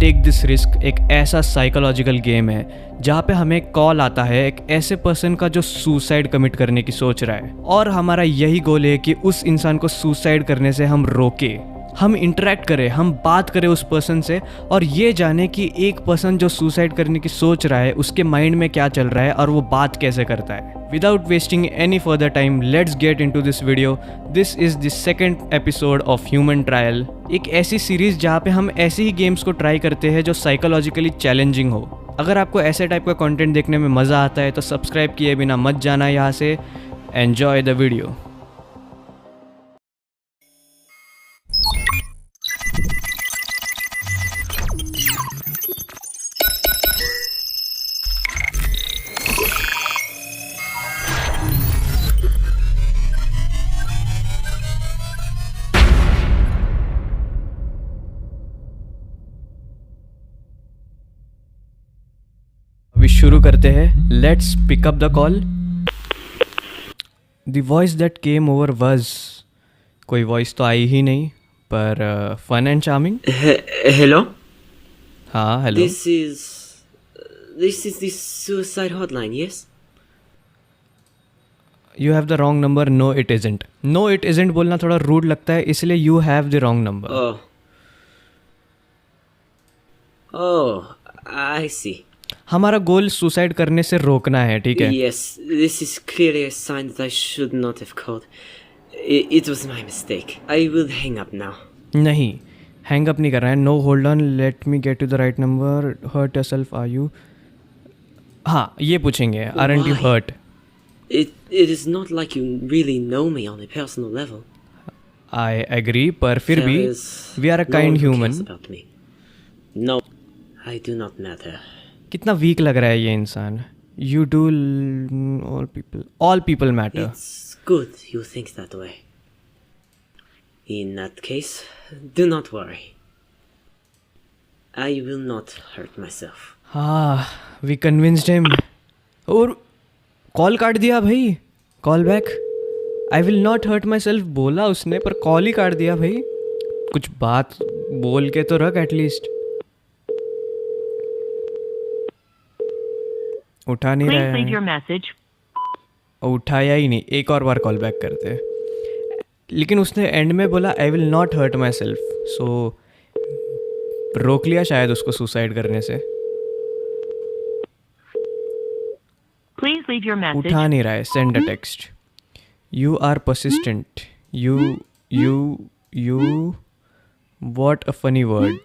Take this risk एक ऐसा psychological game है जहाँ पे हमें कॉल आता है एक ऐसे पर्सन का जो सुसाइड कमिट करने की सोच रहा है, और हमारा यही गोल है कि उस इंसान को सुसाइड करने से हम रोके, हम इंटरेक्ट करें, हम बात करें उस पर्सन से और ये जाने कि एक पर्सन जो सुसाइड करने की सोच रहा है उसके माइंड में क्या चल रहा है और वो बात कैसे करता है। Without wasting any further time, let's get into this video. This is the second episode of human trial, एक ऐसी सीरीज जहाँ पे हम ऐसे ही गेम्स को ट्राई करते हैं जो साइकोलॉजिकली चैलेंजिंग हो। अगर आपको ऐसे टाइप का कंटेंट देखने में मज़ा आता है तो सब्सक्राइब किए बिना मत जाना यहाँ से। Enjoy the video. अभी शुरू करते हैं। Let's pick up the call. The voice that came over was, कोई वॉइस तो आई ही नहीं, पर फन एंड चार्मिंग। Hello? हाँ hello. This is the suicide hotline, yes? You have the wrong number. No it isn't. No it isn't बोलना थोड़ा rude लगता है, इसलिए you have the wrong number. Oh, I see. हमारा गोल suicide करने से रोकना है, ठीक है? Yes, this is clearly a sign that I should not have called. It was my mistake. I will hang up now. नहीं, हैंग अप नहीं कर रहा है। No hold on, let me get to the right number. Hurt yourself are you? हाँ, ये पूछेंगे, aren't you Why? Hurt? It is not like you really know me on a personal level. I agree, पर फिर भी There is we are a no kind one who human. cares about me. No, I do not matter. कितना weak लग रहा है ये इंसान। You do, all people matter. It's good you think that way. In that case, do not worry. I will not hurt myself. हाँ, we convinced him. और call काट दिया भाई। Call back. I will not hurt myself बोला उसने, पर call ही काट दिया भाई। कुछ बात बोल के तो रख एटलीस्ट। उठा नहीं रहा Please leave है, your message. उठाया ही नहीं। एक और बार कॉल बैक करते हैं, लेकिन उसने एंड में बोला I will not hurt myself, so रोक लिया शायद उसको सुसाइड करने से। Please leave your message. उठा नहीं रहा है। Send a text. You are persistent. You what a funny word.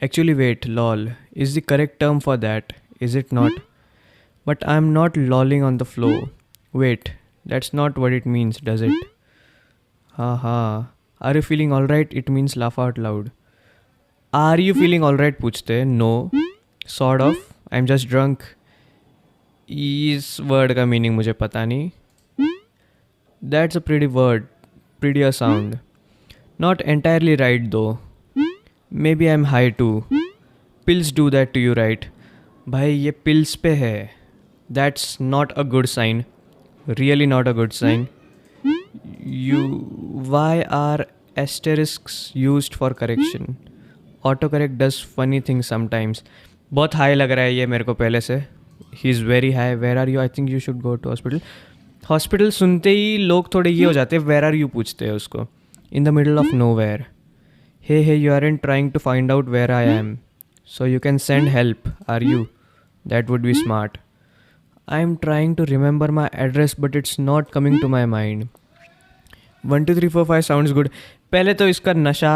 Actually wait, lol is the correct term for that, is it not? But I'm not lolling on the floor. Wait, that's not what it means, does it? Haha. Are you feeling alright? It means laugh out loud. Are you feeling alright? पूछते हैं. No. Sort of. I'm just drunk. इस word का meaning मुझे पता नहीं. That's a pretty word. Prettier sound. Not entirely right though. Maybe I'm high too. Pills do that to you, right? भाई ये pills पे है. That's not a good sign. Really not a good sign. Why are asterisks used for correction? Autocorrect does funny things sometimes. बहुत high लग रहा है ये मेरे को पहले से. He is very high. Where are you? I think you should go to hospital. Hospital सुनते ही लोग थोड़े ये हो जाते हैं. Where are you पूछते हैं उसको. In the middle of nowhere. Hey, you aren't trying to find out where I am. So you can send help, are you? That would be smart. I'm trying to remember my address but it's not coming to my mind. 1 2 3 4 5 sounds good. पहले तो इसका नशा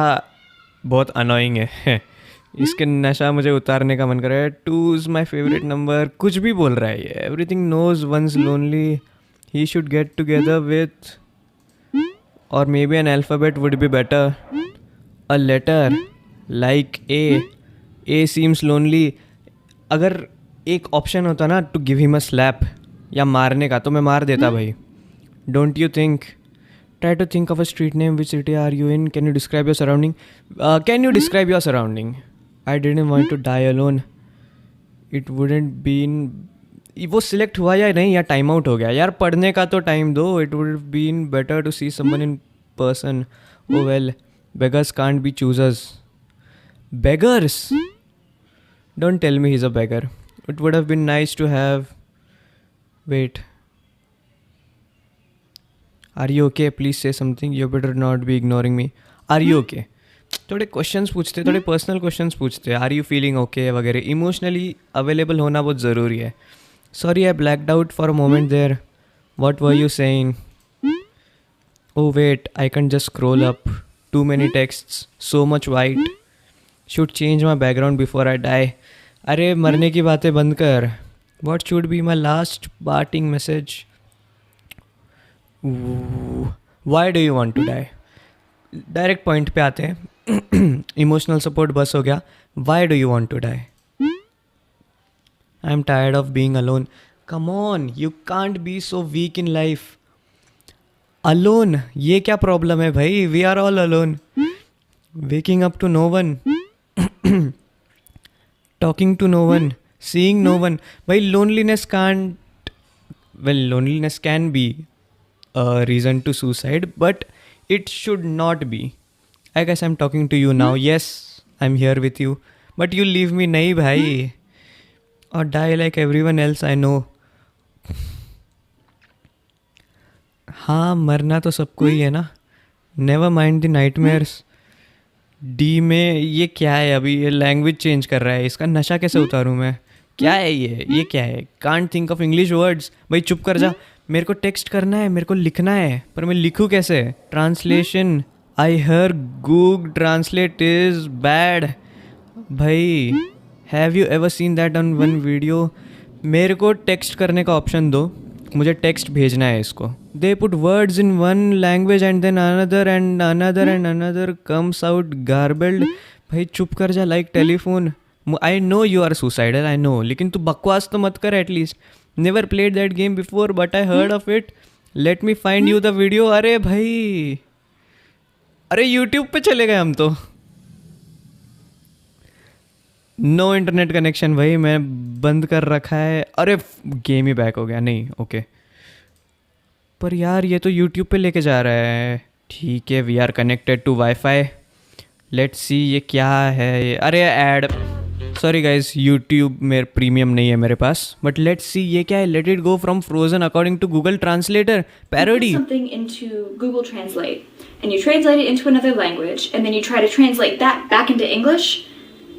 बहुत annoying है। इसके नशा मुझे उतारने का मन कर रहा है। 2 is my favorite number. कुछ भी बोल रहा है ये। Everything knows one's lonely. He should get together with, or maybe an alphabet would be better. A letter like A. A seems lonely. अगर एक ऑप्शन होता ना to give him a slap या मारने का, तो मैं मार देता भाई। Don't you think? Try to think of a street name. Which city are you in? Can you describe your surrounding? Can you describe your surrounding? I didn't want to die alone. It wouldn't been. वो select हुआ या नहीं, या time out हो गया? यार पढ़ने का तो टाइम दो। It would been better to see someone in person. Oh well, beggars can't be choosers. Beggars? Don't tell me he's a beggar. It would have been nice to have. Wait. Are you okay? Please say something. You better not be ignoring me. Are you okay? थोड़े questions पूछते, थोड़े personal questions पूछते. Are you feeling okay वगैरह. Emotionally available होना बहुत ज़रूरी है. Sorry I blacked out for a moment there. What were you saying? Oh wait, I can just scroll up. Too many texts, so much white. Should change my background before I die. अरे मरने की बातें बंद कर. What should be my last parting message? Ooh, why do you want to die? Direct point पे आते हैं. Emotional support बस हो गया. Why do you want to die? I'm tired of being alone. Come on, you can't be so weak in life. Alone, ये क्या problem है भाई? We are all alone. Waking up to no one, talking to no one, seeing no one. भाई loneliness can't, well loneliness can be a reason to suicide but it should not be. I guess I'm talking to you now. Yes, I'm here with you, but you leave me nahi bhai, or die like everyone else I know. हाँ मरना तो सबको ही है ना. Never mind the nightmares. D में ये क्या है अभी? ये लैंग्वेज चेंज कर रहा है. इसका नशा कैसे उतारूँ मैं? क्या है ये क्या है? Can't think of English words. भाई चुप कर जा. मेरे को टेक्स्ट करना है, मेरे को लिखना है, पर मैं लिखूँ कैसे? Translation. I hear Google translate is bad. भाई have you ever seen that on one video? मेरे को टेक्स्ट करने का ऑप्शन दो, मुझे टेक्स्ट भेजना है इसको. They put words in one language and then another and another and another comes out garbled. भाई चुप कर जा. Like telephone. I know you are suicidal, I know, लेकिन तू बकवास तो मत कर at least. Never played that game before but I heard of it. Let me find you the video. अरे भाई, अरे यूट्यूब पे चले गए हम तो. नो इंटरनेट कनेक्शन भाई, मैं बंद कर रखा है. अरे गेम ही बैक हो गया. नहीं ओके, पर यार ये तो यूट्यूब पे लेके जा रहा है. ठीक है, we are connected to WiFi. Let's see ये क्या है ये. अरे ऐड, सॉरी गाइज, यूट्यूब में प्रीमियम नहीं है मेरे पास. बट लेट्स सी ये क्या है. Let it go from Frozen according to Google translator. Parody. Something into Google Translate and you translate it into another language and then you try to translate that back into English.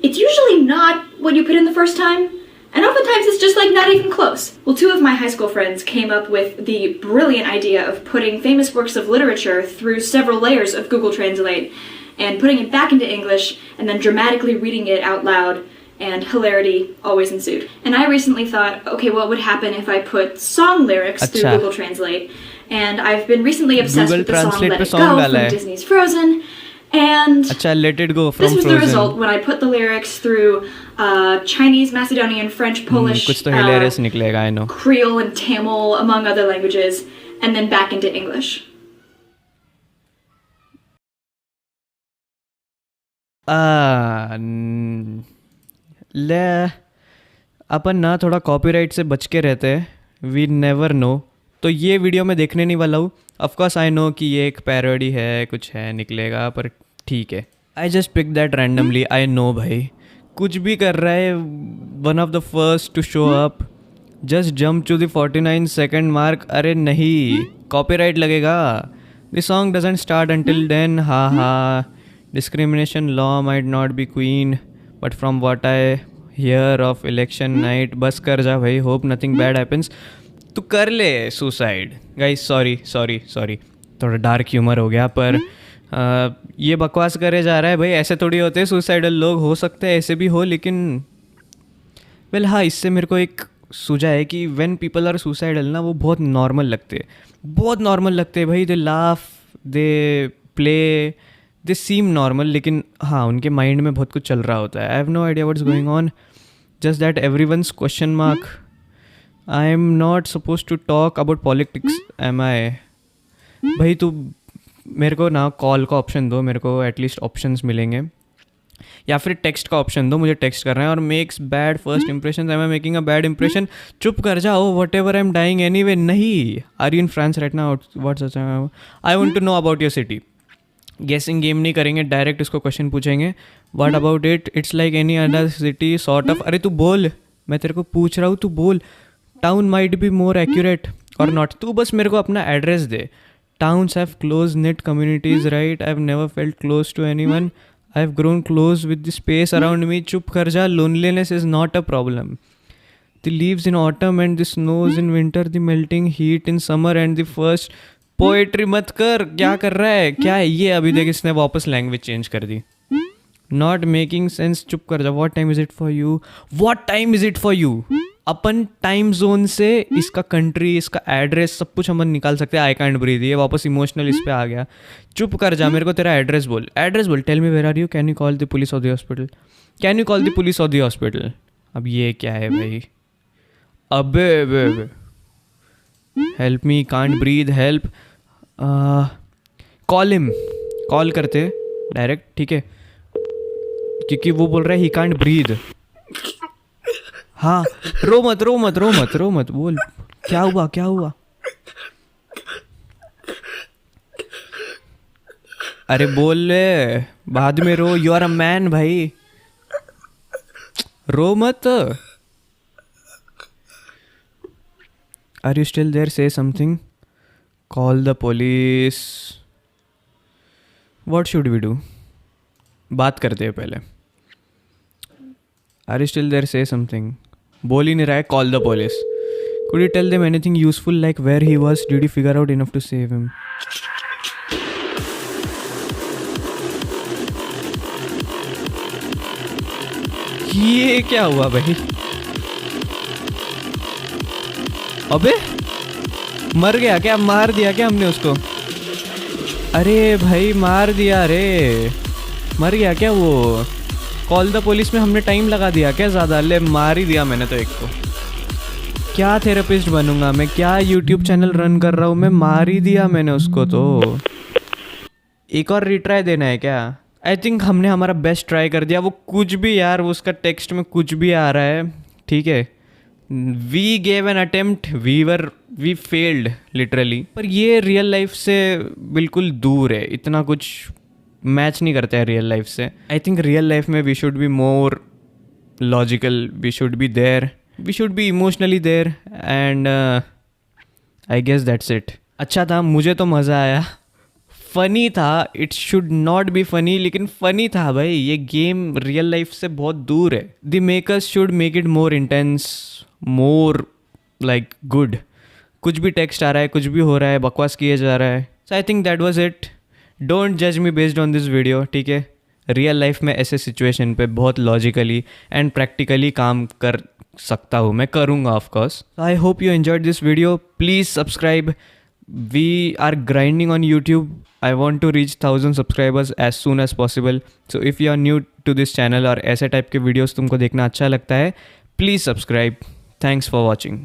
It's usually not what you put in the first time, and oftentimes it's just like not even close. Well, two of my high school friends came up with the brilliant idea of putting famous works of literature through several layers of Google Translate and putting it back into English and then dramatically reading it out loud, and hilarity always ensued. And I recently thought, okay, what would happen if I put song lyrics through Google Translate? And I've been recently obsessed with the song Let It Go from Disney's Frozen. And Let It Go from this was Frozen. the result when I put the lyrics through Chinese, Macedonian, French, Polish, कुछ तो hilarious निकलेगा, I know. Creole and Tamil, among other languages, and then back into English. ले अपन ना थोड़ा copyright से बच के रहते हैं. We never know. तो ये वीडियो मैं देखने नहीं वाला हूँ. ऑफकोर्स आई नो कि ये एक पैरोडी है, कुछ है निकलेगा, पर ठीक है. I just pick that randomly. I know भाई, कुछ भी कर रहा है. One of the first to show up. Just jump to the 49 second mark. अरे नहीं, कॉपीराइट लगेगा. The song doesn't start until then. हा हा. Discrimination law might not be queen, but from what I hear of election night, बस कर जा भाई. Hope nothing bad happens. तू कर ले सुसाइड. गाइस सॉरी, थोड़ा डार्क ह्यूमर हो गया, पर ये बकवास करे जा रहा है भाई. ऐसे थोड़ी होते हैं सुसाइडल लोग. हो सकते हैं ऐसे भी हो, लेकिन वेल हाँ, इससे मेरे को एक सूझा है कि व्हेन पीपल आर सुसाइडल ना, वो बहुत नॉर्मल लगते हैं भाई. They laugh, they play, they seem normal, लेकिन हाँ उनके माइंड में बहुत कुछ चल रहा होता है. I have no idea what's going on. Just that everyone's question mark. I am not suppose to talk about politics, am I? भाई तू मेरे को ना कॉल का ऑप्शन दो, मेरे को एटलीस्ट ऑप्शंस मिलेंगे, या फिर टेक्स्ट का ऑप्शन दो. मुझे टेक्स्ट करना है. और makes bad first impression. Am I making a bad impression? चुप कर जाओ. Whatever I am dying anyway. नहीं. Are you in France right now? What's I want to know about your city. Guessing game नहीं करेंगे, direct इसको question पूछेंगे. What about it, it's like any other city sort of. अरे तू बोल, मैं तेरे को पूछ रहा हूँ, तू बोल. Town might be more accurate और नॉट. तू बस मेरे को अपना address they. Towns have close knit communities, right? I've never felt close to anyone. I've grown close with the space around me. चुप कर जा. Loneliness is not a problem. The leaves in autumn and the snows in winter, the melting heat in summer and the first poetry. मत कर. क्या कर रहा है, क्या है ये? अभी देख इसने वापस लैंग्वेज चेंज कर दी. Not making sense. चुप कर जा. What time is it for you? What time is it for you? Upon time zone से इसका कंट्री, इसका एड्रेस, सब कुछ हम निकाल सकते हैं. आई कांट ब्रीथ, ये वापस इमोशनल इस पे आ गया. चुप कर जा. मेरे को तेरा एड्रेस बोल. एड्रेस बोल. Tell me where are you. Can you call the police और the hospital. Can you call the police और द हॉस्पिटल. अब ये क्या है भाई? अबे help me, can't breathe, help. Call him. Call करते डायरेक्ट, ठीक है, क्योंकि वो बोल रहा है ही कांट ब्रीथ. हाँ, रो मत रो मत रो मत रो मत. बोल क्या हुआ, क्या हुआ? अरे बोल ले, बाद में रो. यू आर अ मैन भाई, रो मत. Are you still there? Say something. Call the police. What should we do? बात करते हैं पहले. Are you still there? Say something. बोल ही नहीं रहा है. Call the police. Could you tell them anything useful, like where he was, did you figure out enough to save him. ये क्या हुआ भाई? अबे मर गया क्या? मार दिया क्या हमने उसको? अरे भाई मार दिया रे. मर गया क्या वो? कॉल द पुलिस में हमने टाइम लगा दिया क्या ज़्यादा? ले मार ही दिया मैंने तो एक को. क्या थेरेपिस्ट बनूंगा मैं? क्या यूट्यूब चैनल रन कर रहा हूँ मैं? मार ही दिया मैंने उसको तो. एक और रिट्राई देना है क्या? आई थिंक हमने हमारा बेस्ट ट्राई कर दिया. वो कुछ भी यार, वो उसका टेक्स्ट में कुछ भी आ रहा है, ठीक है. We gave an attempt, we failed literally. पर ये रियल लाइफ से बिल्कुल दूर है. इतना कुछ मैच नहीं करता है रियल लाइफ से. आई थिंक रियल लाइफ में we should be more logical, we should be there, we should be emotionally there, and I guess that's it. अच्छा था, मुझे तो मज़ा आया. फ़नी था. It should not be funny, लेकिन फ़नी था भाई. ये गेम रियल लाइफ से बहुत दूर है. The makers should make it more intense, more like good. कुछ भी टेक्स्ट आ रहा है, कुछ भी हो रहा है, बकवास किया जा रहा है. So I think that was it. Don't जज me based on this video, ठीक है. रियल लाइफ में ऐसे सिचुएशन पे बहुत लॉजिकली एंड प्रैक्टिकली काम कर सकता हूँ मैं, करूँगा of course. I hope you enjoyed this video. Please subscribe. We are grinding on YouTube. I want to reach 1000 subscribers as soon as possible. So if you are new to this channel और ऐसे type के videos तुमको देखना अच्छा लगता है, please subscribe. Thanks for watching.